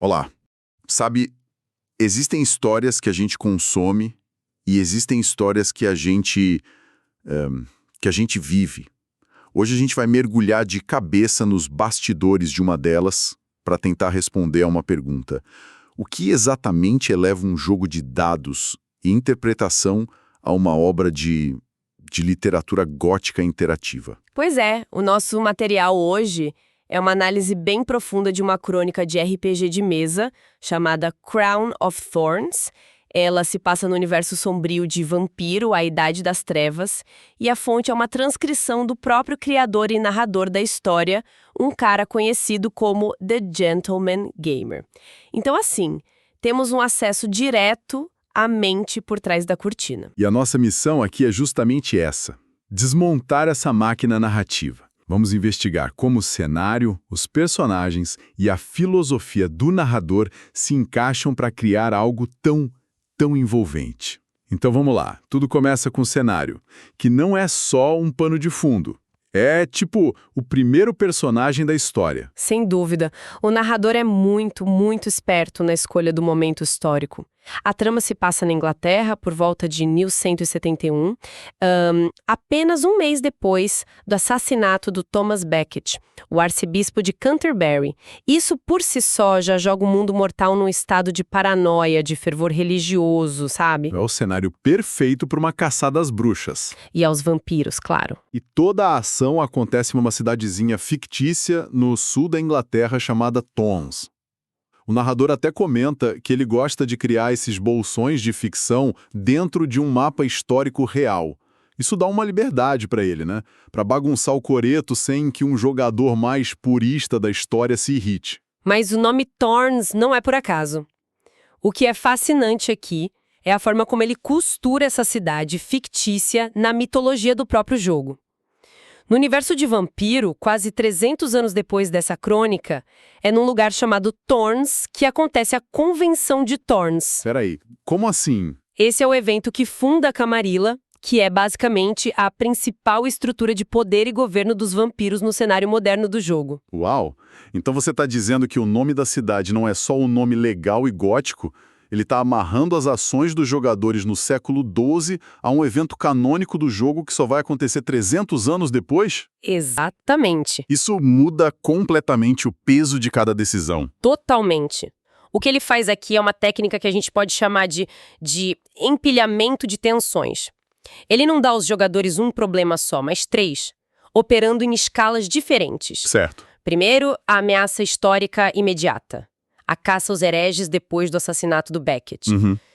Olá. Sabe, existem histórias que a gente consome e existem histórias que a gente vive. Hoje a gente vai mergulhar de cabeça nos bastidores de uma delas para tentar responder a uma pergunta. O que exatamente eleva um jogo de dados e interpretação a uma obra de literatura gótica interativa? Pois é, o nosso material hoje é uma análise bem profunda de uma crônica de RPG de mesa chamada Crown of Thorns. Ela se passa no universo sombrio de Vampiro, a Idade das Trevas, e a fonte é uma transcrição do próprio criador e narrador da história, um cara conhecido como The Gentleman Gamer. Então, assim, temos um acesso direto à mente por trás da cortina. E a nossa missão aqui é justamente essa: desmontar essa máquina narrativa. Vamos investigar como o cenário, os personagens e a filosofia do narrador se encaixam para criar algo tão envolvente. Então vamos lá, tudo começa com o cenário, que não é só um pano de fundo. É tipo o primeiro personagem da história. Sem dúvida, o narrador é muito, muito esperto na escolha do momento histórico. A trama se passa na Inglaterra por volta de 1171, apenas um mês depois do assassinato do Thomas Becket, o arcebispo de Canterbury. Isso por si só já joga o mundo mortal num estado de paranoia, de fervor religioso, sabe? É o cenário perfeito para uma caçada às bruxas. E aos vampiros, claro. E toda a ação acontece em uma cidadezinha fictícia no sul da Inglaterra chamada Thorns. O narrador até comenta que ele gosta de criar esses bolsões de ficção dentro de um mapa histórico real. Isso dá uma liberdade para ele, né? Para bagunçar o coreto sem que um jogador mais purista da história se irrite. Mas o nome Thorns não é por acaso. O que é fascinante aqui é a forma como ele costura essa cidade fictícia na mitologia do próprio jogo. No universo de Vampiro, quase 300 anos depois dessa crônica, é num lugar chamado Thorns que acontece a Convenção de Thorns. Peraí, como assim? Esse é o evento que funda a Camarilla, que é basicamente a principal estrutura de poder e governo dos vampiros no cenário moderno do jogo. Uau! Então você está dizendo que o nome da cidade não é só um nome legal e gótico? Ele está amarrando as ações dos jogadores no século XII a um evento canônico do jogo que só vai acontecer 300 anos depois? Exatamente. Isso muda completamente o peso de cada decisão. Totalmente. O que ele faz aqui é uma técnica que a gente pode chamar de empilhamento de tensões. Ele não dá aos jogadores um problema só, mas três, operando em escalas diferentes. Certo. Primeiro, a ameaça histórica imediata. A caça aos hereges depois do assassinato do Becket.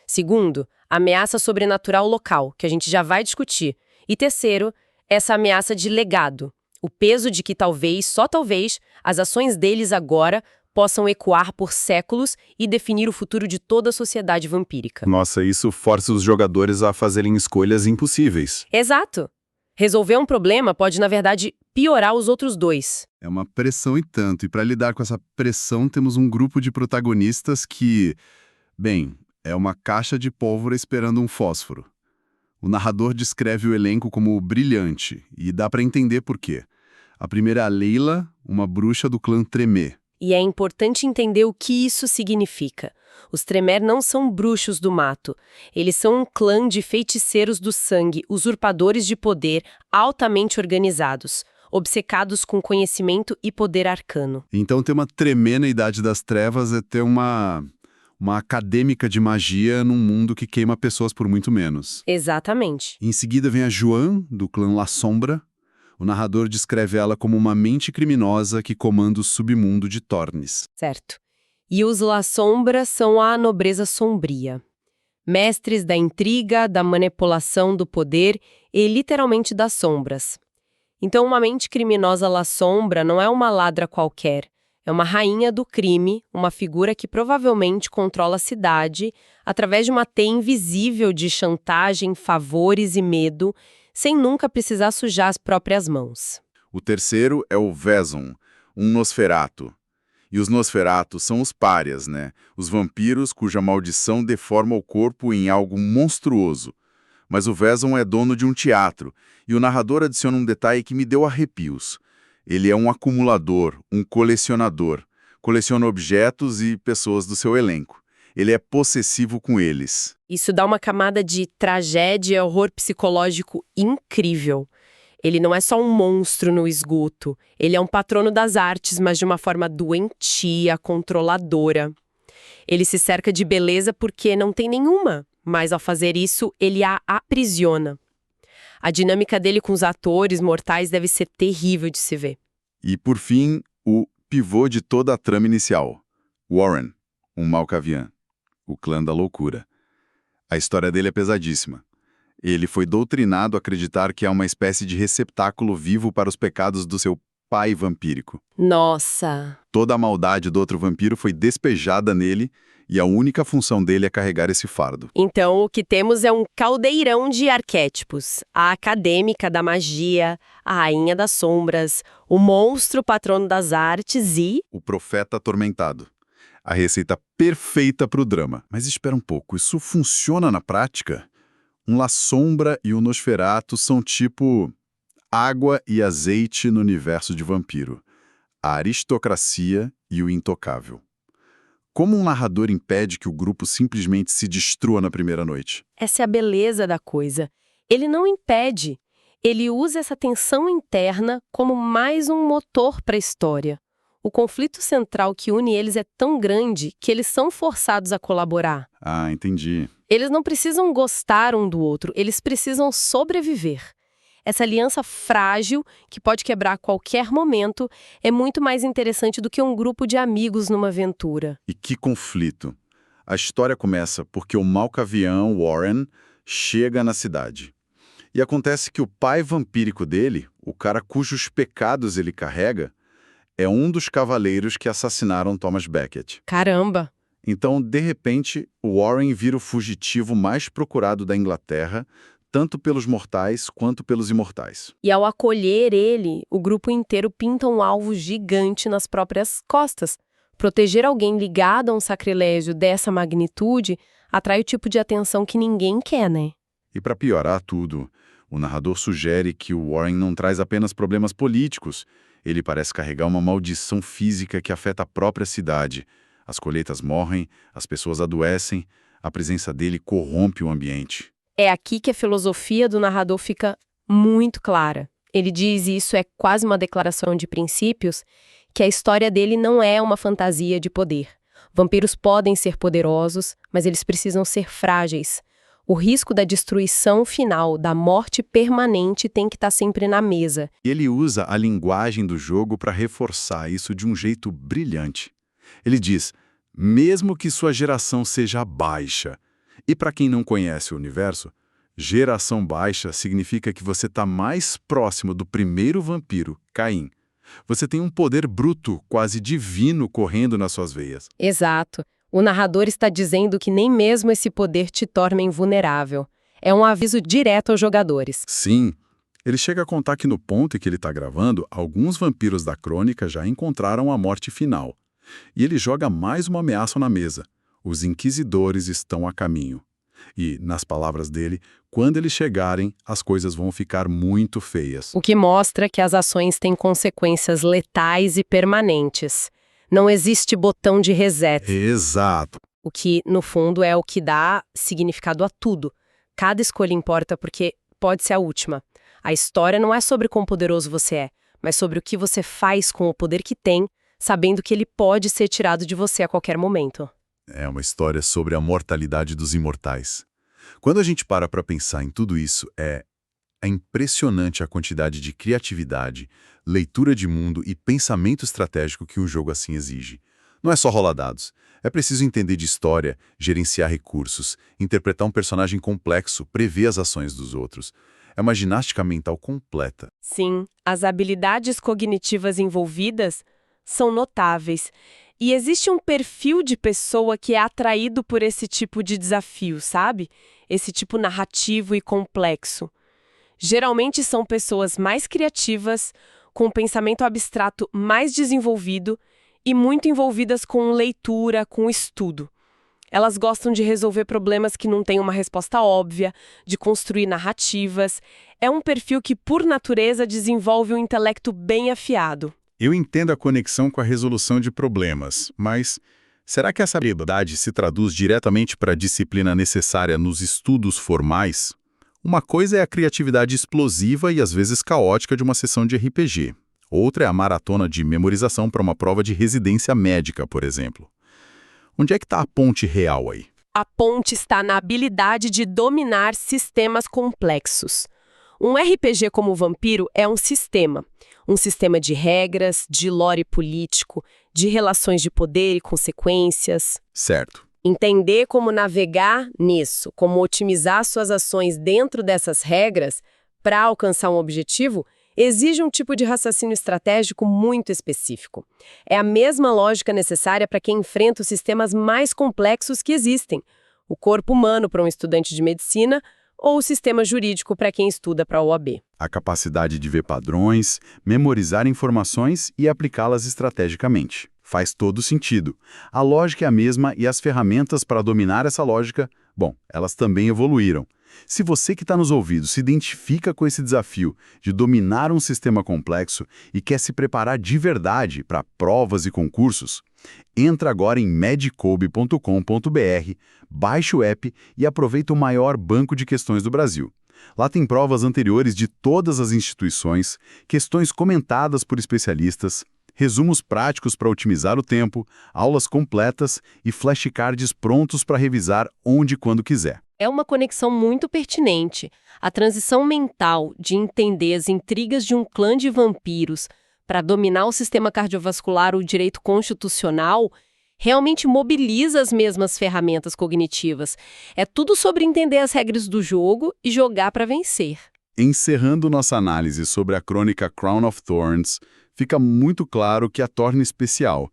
Segundo, a ameaça sobrenatural local, que a gente já vai discutir. E terceiro, essa ameaça de legado. O peso de que talvez, só talvez, as ações deles agora possam ecoar por séculos e definir o futuro de toda a sociedade vampírica. Nossa, isso força os jogadores a fazerem escolhas impossíveis. Exato. Resolver um problema pode, na verdade, piorar os outros dois. É uma pressão e tanto. E para lidar com essa pressão, temos um grupo de protagonistas que, bem, é uma caixa de pólvora esperando um fósforo. O narrador descreve o elenco como brilhante, e dá para entender por quê. A primeira é a Leila, uma bruxa do clã Tremé. E é importante entender o que isso significa. Os Tremere não são bruxos do mato. Eles são um clã de feiticeiros do sangue, usurpadores de poder, altamente organizados, obcecados com conhecimento e poder arcano. Então ter uma Tremé na Idade das Trevas é ter uma acadêmica de magia num mundo que queima pessoas por muito menos. Exatamente. Em seguida vem a Joan, do clã La Sombra. O narrador descreve ela como uma mente criminosa que comanda o submundo de Thorns. Certo. E os La Sombra são a nobreza sombria. Mestres da intriga, da manipulação do poder e literalmente das sombras. Então uma mente criminosa La Sombra não é uma ladra qualquer. É uma rainha do crime, uma figura que provavelmente controla a cidade através de uma teia invisível de chantagem, favores e medo, sem nunca precisar sujar as próprias mãos. O terceiro é o Vezon, um Nosferatu. E os Nosferatus são os párias, né? Os vampiros cuja maldição deforma o corpo em algo monstruoso. Mas o Vezon é dono de um teatro, e o narrador adiciona um detalhe que me deu arrepios. Ele é um acumulador, um colecionador. coleciona objetos e pessoas do seu elenco. Ele é possessivo com eles. Isso dá uma camada de tragédia e horror psicológico incrível. Ele não é só um monstro no esgoto. Ele é um patrono das artes, mas de uma forma doentia, controladora. Ele se cerca de beleza porque não tem nenhuma, mas ao fazer isso, ele a aprisiona. A dinâmica dele com os atores mortais deve ser terrível de se ver. E, por fim, o pivô de toda a trama inicial. Warren, um Malkavian. O clã da loucura. A história dele é pesadíssima. Ele foi doutrinado a acreditar que é uma espécie de receptáculo vivo para os pecados do seu pai vampírico. Nossa! Toda a maldade do outro vampiro foi despejada nele e a única função dele é carregar esse fardo. Então, o que temos é um caldeirão de arquétipos. A acadêmica da magia, a rainha das sombras, o monstro patrono das artes e... o profeta atormentado. A receita perfeita para o drama. Mas espera um pouco, isso funciona na prática? Um La Sombra e um Nosferatu são tipo água e azeite no universo de vampiro. A aristocracia e o intocável. Como um narrador impede que o grupo simplesmente se destrua na primeira noite? Essa é a beleza da coisa. Ele não impede. Ele usa essa tensão interna como mais um motor para a história. O conflito central que une eles é tão grande que eles são forçados a colaborar. Ah, entendi. Eles não precisam gostar um do outro, eles precisam sobreviver. Essa aliança frágil, que pode quebrar a qualquer momento, é muito mais interessante do que um grupo de amigos numa aventura. E que conflito. A história começa porque o Malkavian Warren chega na cidade. E acontece que o pai vampírico dele, o cara cujos pecados ele carrega, é um dos cavaleiros que assassinaram Thomas Becket. Caramba! Então, de repente, o Warren vira o fugitivo mais procurado da Inglaterra, tanto pelos mortais quanto pelos imortais. E ao acolher ele, o grupo inteiro pinta um alvo gigante nas próprias costas. Proteger alguém ligado a um sacrilégio dessa magnitude atrai o tipo de atenção que ninguém quer, né? E para piorar tudo, o narrador sugere que o Warren não traz apenas problemas políticos. Ele parece carregar uma maldição física que afeta a própria cidade. As colheitas morrem, as pessoas adoecem, a presença dele corrompe o ambiente. É aqui que a filosofia do narrador fica muito clara. Ele diz, e isso é quase uma declaração de princípios, que a história dele não é uma fantasia de poder. Vampiros podem ser poderosos, mas eles precisam ser frágeis. O risco da destruição final, da morte permanente, tem que estar sempre na mesa. E ele usa a linguagem do jogo para reforçar isso de um jeito brilhante. Ele diz, mesmo que sua geração seja baixa. E para quem não conhece o universo, geração baixa significa que você está mais próximo do primeiro vampiro, Caim. Você tem um poder bruto, quase divino, correndo nas suas veias. Exato. O narrador está dizendo que nem mesmo esse poder te torna invulnerável. É um aviso direto aos jogadores. Sim. Ele chega a contar que no ponto em que ele está gravando, alguns vampiros da crônica já encontraram a morte final. E ele joga mais uma ameaça na mesa. Os inquisidores estão a caminho. E, nas palavras dele, quando eles chegarem, as coisas vão ficar muito feias. O que mostra que as ações têm consequências letais e permanentes. Não existe botão de reset. Exato. O que, no fundo, é o que dá significado a tudo. Cada escolha importa porque pode ser a última. A história não é sobre quão poderoso você é, mas sobre o que você faz com o poder que tem, sabendo que ele pode ser tirado de você a qualquer momento. É uma história sobre a mortalidade dos imortais. Quando a gente para pensar em tudo isso, é impressionante a quantidade de criatividade, leitura de mundo e pensamento estratégico que um jogo assim exige. Não é só rolar dados. É preciso entender de história, gerenciar recursos, interpretar um personagem complexo, prever as ações dos outros. É uma ginástica mental completa. Sim, as habilidades cognitivas envolvidas são notáveis. E existe um perfil de pessoa que é atraído por esse tipo de desafio, sabe? Esse tipo narrativo e complexo. Geralmente são pessoas mais criativas, com um pensamento abstrato mais desenvolvido e muito envolvidas com leitura, com estudo. Elas gostam de resolver problemas que não têm uma resposta óbvia, de construir narrativas. É um perfil que, por natureza, desenvolve um intelecto bem afiado. Eu entendo a conexão com a resolução de problemas, mas será que essa habilidade se traduz diretamente para a disciplina necessária nos estudos formais? Uma coisa é a criatividade explosiva e às vezes caótica de uma sessão de RPG. Outra é a maratona de memorização para uma prova de residência médica, por exemplo. Onde é que está a ponte real aí? A ponte está na habilidade de dominar sistemas complexos. Um RPG como o Vampiro é um sistema de regras, de lore político, de relações de poder e consequências. Certo. Entender como navegar nisso, como otimizar suas ações dentro dessas regras para alcançar um objetivo, exige um tipo de raciocínio estratégico muito específico. É a mesma lógica necessária para quem enfrenta os sistemas mais complexos que existem, o corpo humano para um estudante de medicina ou o sistema jurídico para quem estuda para a OAB. A capacidade de ver padrões, memorizar informações e aplicá-las estrategicamente. Faz todo sentido. A lógica é a mesma e as ferramentas para dominar essa lógica, bom, elas também evoluíram. Se você que está nos ouvindo se identifica com esse desafio de dominar um sistema complexo e quer se preparar de verdade para provas e concursos, entra agora em medicobe.com.br, baixe o app e aproveita o maior banco de questões do Brasil. Lá tem provas anteriores de todas as instituições, questões comentadas por especialistas, resumos práticos para otimizar o tempo, aulas completas e flashcards prontos para revisar onde e quando quiser. É uma conexão muito pertinente. A transição mental de entender as intrigas de um clã de vampiros para dominar o sistema cardiovascular ou o direito constitucional realmente mobiliza as mesmas ferramentas cognitivas. É tudo sobre entender as regras do jogo e jogar para vencer. Encerrando nossa análise sobre a crônica Crown of Thorns, fica muito claro que a torna especial.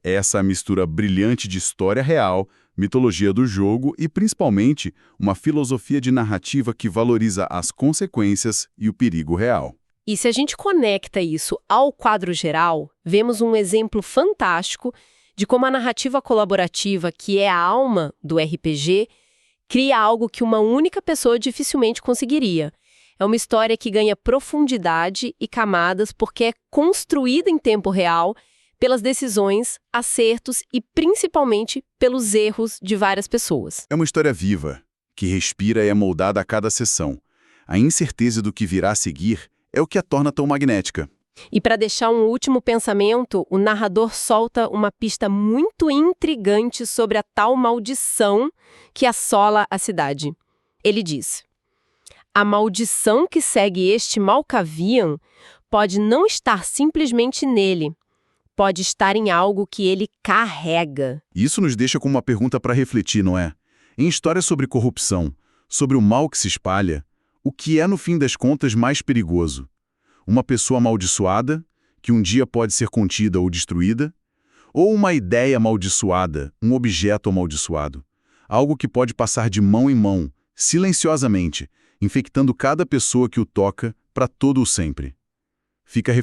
Essa mistura brilhante de história real, mitologia do jogo e, principalmente, uma filosofia de narrativa que valoriza as consequências e o perigo real. E se a gente conecta isso ao quadro geral, vemos um exemplo fantástico de como a narrativa colaborativa, que é a alma do RPG, cria algo que uma única pessoa dificilmente conseguiria. É uma história que ganha profundidade e camadas porque é construída em tempo real pelas decisões, acertos e, principalmente, pelos erros de várias pessoas. É uma história viva, que respira e é moldada a cada sessão. A incerteza do que virá a seguir é o que a torna tão magnética. E para deixar um último pensamento, o narrador solta uma pista muito intrigante sobre a tal maldição que assola a cidade. Ele diz: a maldição que segue este Malkavian pode não estar simplesmente nele, pode estar em algo que ele carrega. Isso nos deixa com uma pergunta para refletir, não é? Em histórias sobre corrupção, sobre o mal que se espalha, o que é, no fim das contas, mais perigoso? Uma pessoa amaldiçoada, que um dia pode ser contida ou destruída? Ou uma ideia amaldiçoada, um objeto amaldiçoado? Algo que pode passar de mão em mão, silenciosamente, infectando cada pessoa que o toca para todo o sempre. Fica